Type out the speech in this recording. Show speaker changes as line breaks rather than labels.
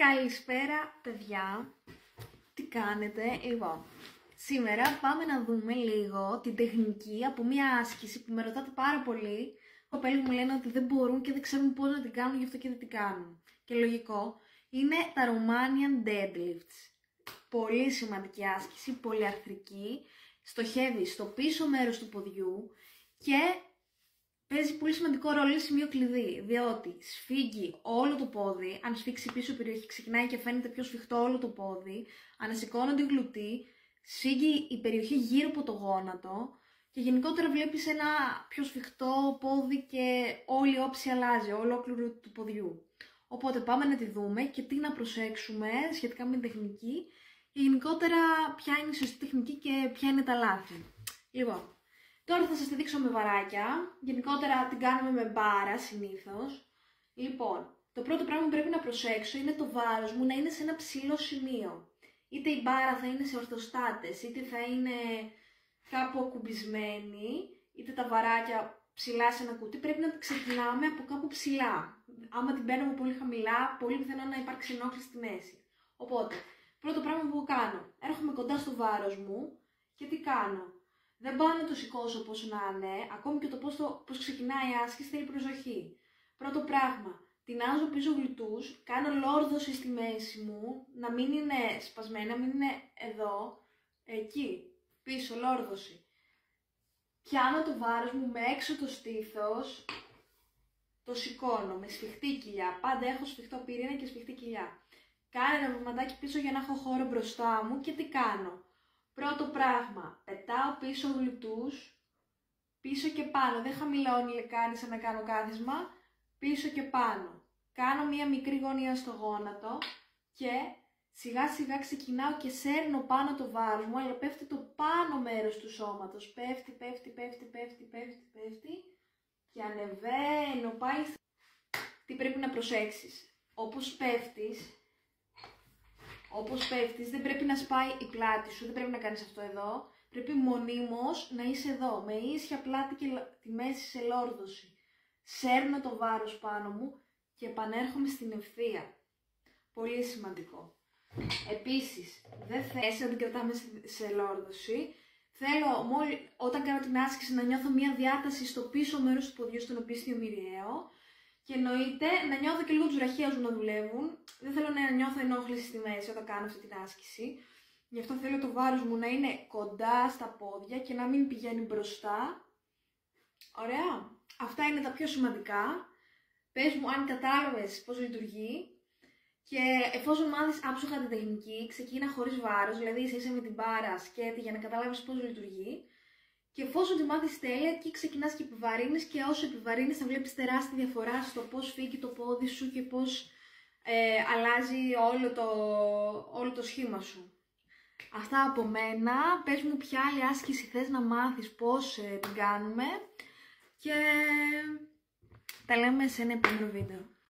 Καλησπέρα παιδιά, τι κάνετε? Λοιπόν, σήμερα πάμε να δούμε λίγο την τεχνική από μια άσκηση που με ρωτάτε πάρα πολύ. Οι κοπέλες μου λένε ότι δεν μπορούν και δεν ξέρουν πώς να την κάνουν, γι' αυτό και δεν την κάνουν. Και λογικό, είναι τα Romanian Deadlifts. Πολύ σημαντική άσκηση, πολυαρθρική, στοχεύει στο πίσω μέρος του ποδιού και παίζει πολύ σημαντικό ρόλο, είναι σημείο κλειδί, διότι σφίγγει όλο το πόδι, αν σφίξει πίσω η περιοχή ξεκινάει και φαίνεται πιο σφιχτό όλο το πόδι, ανασηκώνονται οι γλουτοί, σφίγγει η περιοχή γύρω από το γόνατο και γενικότερα βλέπεις ένα πιο σφιχτό πόδι και όλη η όψη αλλάζει, ολόκληρο του ποδιού. Οπότε πάμε να τη δούμε και τι να προσέξουμε σχετικά με την τεχνική και γενικότερα ποια είναι η σωστή τεχνική και ποια είναι τα λάθη. Λοιπόν, τώρα θα σας τη δείξω με βαράκια, γενικότερα την κάνουμε με μπάρα συνήθως. Λοιπόν, το πρώτο πράγμα που πρέπει να προσέξω είναι το βάρος μου να είναι σε ένα ψηλό σημείο. Είτε η μπάρα θα είναι σε ορθοστάτες, είτε θα είναι κάπου ακουμπισμένη, είτε τα βαράκια ψηλά σε ένα κουτί, πρέπει να ξεκινάμε από κάπου ψηλά. Άμα την παίρνουμε πολύ χαμηλά, πολύ πιθανό να υπάρξει ενόχληση στη μέση. Οπότε, πρώτο πράγμα που κάνω, έρχομαι κοντά στο βάρος μου και τι κάνω? Δεν πάω να το σηκώσω όπως να είναι, ακόμη και το πώς ξεκινάει η άσκηση θέλει προσοχή. Πρώτο πράγμα, τεινάζω πίσω γλουτούς, κάνω λόρδωση στη μέση μου, να μην είναι σπασμένη, να μην είναι εδώ, εκεί, πίσω, λόρδωση. Πιάνω το βάρος μου με έξω το στήθος, το σηκώνω με σφιχτή κοιλιά, πάντα έχω σφιχτό πυρήνα και σφιχτή κοιλιά. Κάνω ένα βηματάκι πίσω για να έχω χώρο μπροστά μου και τι κάνω? Πρώτο πράγμα, πετάω πίσω γλουτούς, πίσω και πάνω, δεν χαμηλώνει η λεκάνη σαν να κάνω κάθισμα, πίσω και πάνω. Κάνω μία μικρή γωνία στο γόνατο και σιγά σιγά ξεκινάω και σέρνω πάνω το βάρος μου, αλλά πέφτει το πάνω μέρος του σώματος, πέφτει και ανεβαίνω πάλι. Τι πρέπει να προσέξεις? Όπως πέφτεις δεν πρέπει να σπάει η πλάτη σου, δεν πρέπει να κάνεις αυτό εδώ. Πρέπει μονίμως να είσαι εδώ, με ίσια πλάτη και τη μέση σε λόρδωση. Σέρνω το βάρος πάνω μου και επανέρχομαι στην ευθεία. Πολύ σημαντικό. Επίσης, δεν θες να την κρατάμε σε λόρδωση. Θέλω όταν κάνω την άσκηση να νιώθω μια διάταση στο πίσω μέρος του ποδιού, στον οπίσθιο μυριαίο. Και εννοείται να νιώθω και λίγο τους ραχαίους μου να δουλεύουν. Δεν θέλω να νιώθω ενόχληση στη μέση όταν κάνω αυτή την άσκηση. Γι' αυτό θέλω το βάρος μου να είναι κοντά στα πόδια και να μην πηγαίνει μπροστά. Ωραία. Αυτά είναι τα πιο σημαντικά. Πες μου αν κατάλαβες πώς λειτουργεί. Και εφόσον μάθεις άψογα την τεχνική, ξεκίνα χωρίς βάρος, δηλαδή είσαι με την μπάρα σκέτη για να καταλάβεις πώς λειτουργεί. Και εφόσον τη μάθεις τέλεια, εκεί ξεκινάς και επιβαρύνεις και όσο επιβαρύνεις θα βλέπεις τεράστια διαφορά στο πώς φύγει το πόδι σου και πώς αλλάζει όλο το σχήμα σου. Αυτά από μένα. Πες μου ποια άλλη άσκηση θες να μάθεις πώς την κάνουμε και τα λέμε σε ένα επόμενο βίντεο.